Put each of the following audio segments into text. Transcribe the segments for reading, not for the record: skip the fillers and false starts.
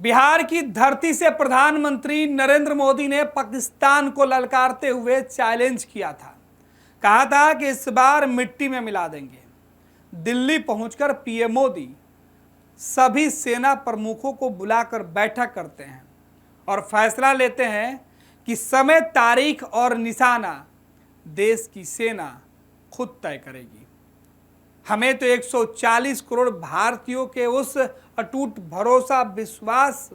बिहार की धरती से प्रधानमंत्री नरेंद्र मोदी ने पाकिस्तान को ललकारते हुए चैलेंज किया था। कहा था कि इस बार मिट्टी में मिला देंगे। दिल्ली पहुंचकर पीएम मोदी सभी सेना प्रमुखों को बुलाकर बैठक करते हैं और फैसला लेते हैं कि समय, तारीख और निशाना देश की सेना खुद तय करेगी। हमें तो 140 करोड़ भारतीयों के उस अटूट भरोसा, विश्वास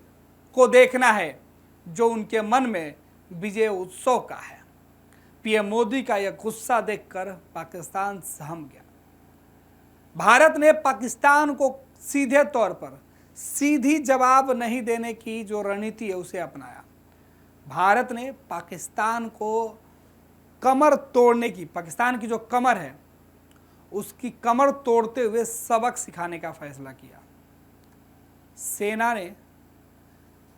को देखना है जो उनके मन में विजय उत्सव का है। पीएम मोदी का यह गुस्सा देखकर पाकिस्तान सहम गया। भारत ने पाकिस्तान को सीधे तौर पर सीधी जवाब नहीं देने की जो रणनीति है उसे अपनाया। भारत ने पाकिस्तान को कमर तोड़ने की, पाकिस्तान की जो कमर है उसकी कमर तोड़ते हुए सबक सिखाने का फैसला किया। सेना ने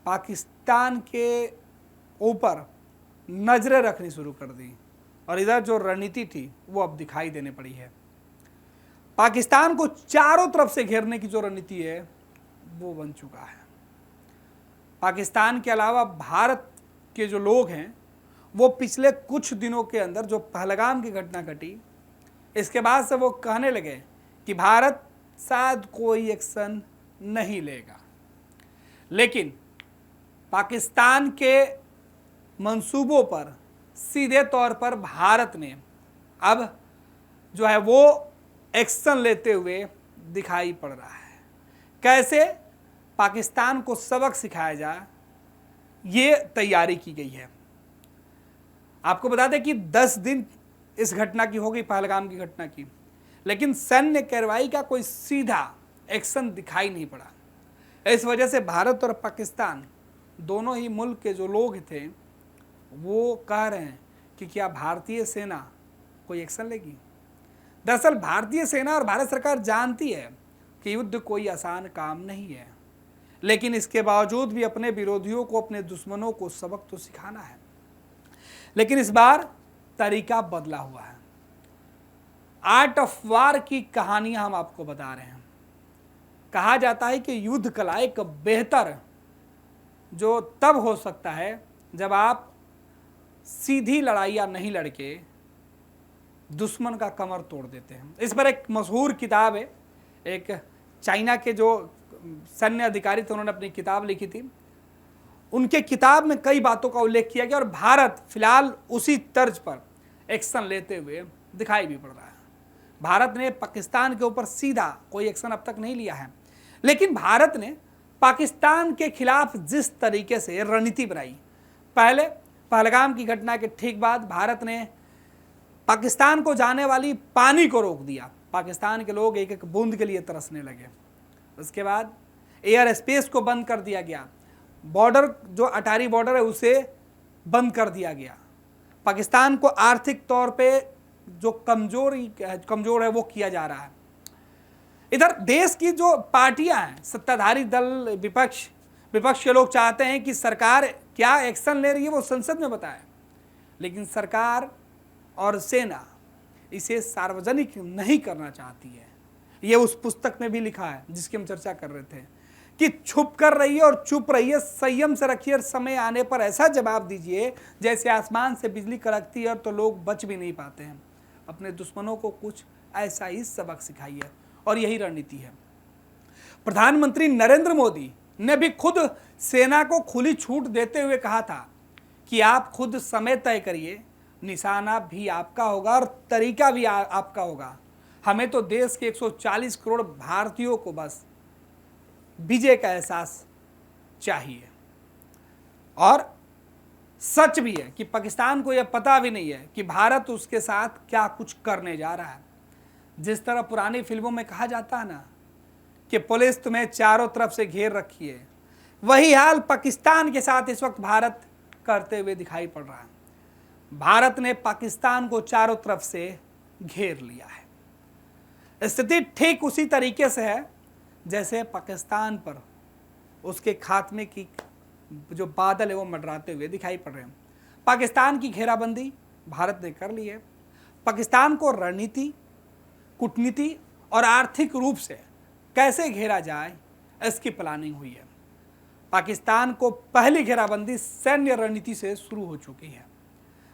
पाकिस्तान के ऊपर नजरें रखनी शुरू कर दी और इधर जो रणनीति थी वो अब दिखाई देने पड़ी है। पाकिस्तान को चारों तरफ से घेरने की जो रणनीति है वो बन चुका है। पाकिस्तान के अलावा भारत के जो लोग हैं वो पिछले कुछ दिनों के अंदर जो पहलगाम की घटना घटी, इसके बाद से वो कहने लगे कि भारत शायद कोई एक्शन नहीं लेगा। लेकिन पाकिस्तान के मंसूबों पर सीधे तौर पर भारत ने अब जो है वो एक्शन लेते हुए दिखाई पड़ रहा है। कैसे पाकिस्तान को सबक सिखाया जाए ये तैयारी की गई है। आपको बता दें कि 10 दिन इस घटना की हो गई, पहलगाम की घटना की, लेकिन सैन्य कार्रवाई का कोई सीधा एक्शन दिखाई नहीं पड़ा। इस वजह से भारत और पाकिस्तान दोनों ही मुल्क के जो लोग थे वो कह रहे हैं कि क्या भारतीय सेना कोई एक्शन लेगी। दरअसल भारतीय सेना और भारत सरकार जानती है कि युद्ध कोई आसान काम नहीं है, लेकिन इसके बावजूद भी अपने विरोधियों को, अपने दुश्मनों को सबक तो सिखाना है। लेकिन इस बार तरीका बदला हुआ है। आर्ट ऑफ वार की कहानियां हम आपको बता रहे हैं। कहा जाता है कि युद्ध कला एक बेहतर जो तब हो सकता है जब आप सीधी लड़ाइयां नहीं लड़के दुश्मन का कमर तोड़ देते हैं। इस पर एक मशहूर किताब है, एक चाइना के जो सैन्य अधिकारी थे उन्होंने अपनी किताब लिखी थी। उनके किताब में कई बातों का उल्लेख किया गया और भारत फिलहाल उसी तर्ज पर एक्शन लेते हुए दिखाई भी पड़ रहा है। भारत ने पाकिस्तान के ऊपर सीधा कोई एक्शन अब तक नहीं लिया है, लेकिन भारत ने पाकिस्तान के खिलाफ जिस तरीके से रणनीति बनाई, पहले पहलगाम की घटना के ठीक बाद भारत ने पाकिस्तान को जाने वाली पानी को रोक दिया। पाकिस्तान के लोग एक एक बूंद के लिए तरसने लगे। उसके बाद एयर स्पेस को बंद कर दिया गया। बॉर्डर जो अटारी बॉर्डर है उसे बंद कर दिया गया। पाकिस्तान को आर्थिक तौर पे जो कमजोर है वो किया जा रहा है। इधर देश की जो पार्टियां हैं, सत्ताधारी दल, विपक्ष के लोग चाहते हैं कि सरकार क्या एक्शन ले रही है वो संसद में बताए, लेकिन सरकार और सेना इसे सार्वजनिक नहीं करना चाहती है। ये उस पुस्तक में भी लिखा है जिसकी हम चर्चा कर रहे थे कि छुप कर रहिए और चुप रहिए, संयम से रखिए और समय आने पर ऐसा जवाब दीजिए जैसे आसमान से बिजली कड़कती है तो लोग बच भी नहीं पाते हैं। अपने दुश्मनों को कुछ ऐसा ही सबक सिखाइए और यही रणनीति है। प्रधानमंत्री नरेंद्र मोदी ने भी खुद सेना को खुली छूट देते हुए कहा था कि आप खुद समय तय करिए, निशाना भी आपका होगा और तरीका भी आपका होगा। हमें तो देश के 140 करोड़ भारतीयों को बस विजय का एहसास चाहिए। और सच भी है कि पाकिस्तान को यह पता भी नहीं है कि भारत उसके साथ क्या कुछ करने जा रहा है। जिस तरह पुरानी फिल्मों में कहा जाता है ना कि पुलिस तुम्हें चारों तरफ से घेर रखी है, वही हाल पाकिस्तान के साथ इस वक्त भारत करते हुए दिखाई पड़ रहा है। भारत ने पाकिस्तान को चारों तरफ से घेर लिया है। स्थिति ठीक उसी तरीके से है जैसे पाकिस्तान पर उसके खात्मे की जो बादल है वो मंडराते हुए दिखाई पड़ रहे हैं। पाकिस्तान की घेराबंदी भारत ने कर ली है। पाकिस्तान को रणनीति, कूटनीति और आर्थिक रूप से कैसे घेरा जाए इसकी प्लानिंग हुई है। पाकिस्तान को पहली घेराबंदी सैन्य रणनीति से शुरू हो चुकी है।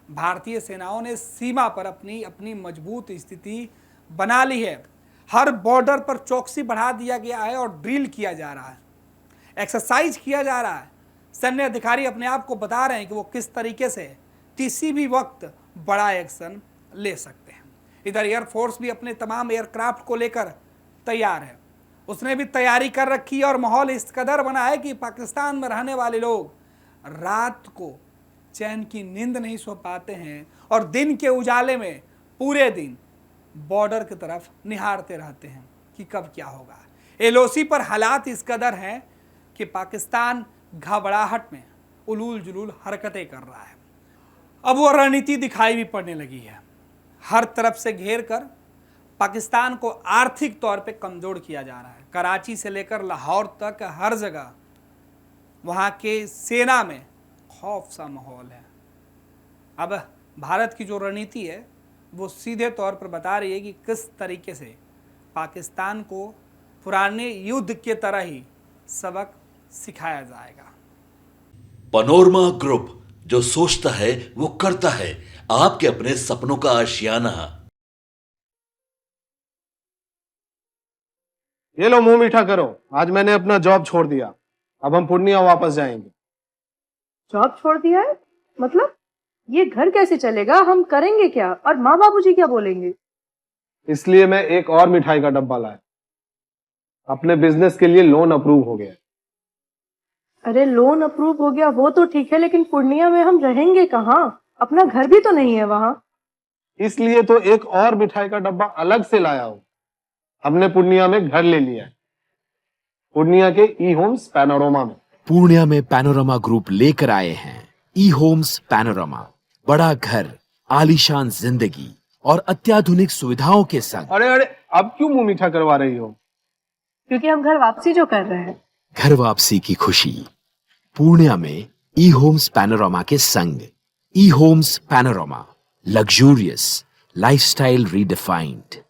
भारतीय सेनाओं ने सीमा पर अपनी अपनी मजबूत स्थिति बना ली है। हर बॉर्डर पर चौकसी बढ़ा दिया गया है और ड्रिल किया जा रहा है, एक्सरसाइज किया जा रहा है। सैन्य अधिकारी अपने आप को बता रहे हैं कि वो किस तरीके से किसी भी वक्त बड़ा एक्शन ले सकते हैं। इधर एयरफोर्स भी अपने तमाम एयरक्राफ्ट को लेकर तैयार है। उसने भी तैयारी कर रखी है और माहौल इस कदर बना है कि पाकिस्तान में रहने वाले लोग रात को चैन की नींद नहीं सो पाते हैं और दिन के उजाले में पूरे दिन बॉर्डर की तरफ निहारते रहते हैं कि कब क्या होगा। एलओसी पर हालात इस कदर हैं कि पाकिस्तान घबराहट में उलूल जुलूल हरकतें कर रहा है। अब वो रणनीति दिखाई भी पड़ने लगी है। हर तरफ से घेर कर पाकिस्तान को आर्थिक तौर पे कमजोर किया जा रहा है। कराची से लेकर लाहौर तक हर जगह वहाँ के सेना में खौफ सा माहौल है। अब भारत की जो रणनीति है वो सीधे तौर पर बता रही है कि किस तरीके से पाकिस्तान को पुराने युद्ध के तरह ही सबक सिखाया जाएगा। पैनोरमा ग्रुप, जो सोचता है वो करता है। आपके अपने सपनों का आशियाना। ये लो, मुंह मीठा करो। आज मैंने अपना जॉब छोड़ दिया। अब हम पूर्णिया वापस जाएंगे। जॉब छोड़ दिया है? मतलब ये घर कैसे चलेगा? हम करेंगे क्या? और माँ बाबूजी क्या बोलेंगे? इसलिए मैं एक और मिठाई का डब्बा लाया। अपने बिजनेस के लिए लोन अप्रूव हो गया। अरे लोन अप्रूव हो गया वो तो ठीक है, लेकिन पूर्णिया में हम रहेंगे कहाँ? अपना घर भी तो नहीं है वहाँ। इसलिए तो एक और मिठाई का डब्बा अलग से लाया हूँ। हमने पूर्णिया में घर ले लिया है, पूर्णिया के ई होम्स पैनोरमा में। पूर्णिया में पैनोरमा ग्रुप लेकर आए हैं ई होम्स पैनोरमा। बड़ा घर, आलीशान जिंदगी और अत्याधुनिक सुविधाओं के संग। अरे अरे, अब क्यों मुंह मीठा करवा रही हो? क्योंकि हम घर वापसी जो कर रहे हैं। घर वापसी की खुशी पूर्णिया में ई होम्स पैनोरमा के संग। E Homes Panorama, luxurious lifestyle redefined.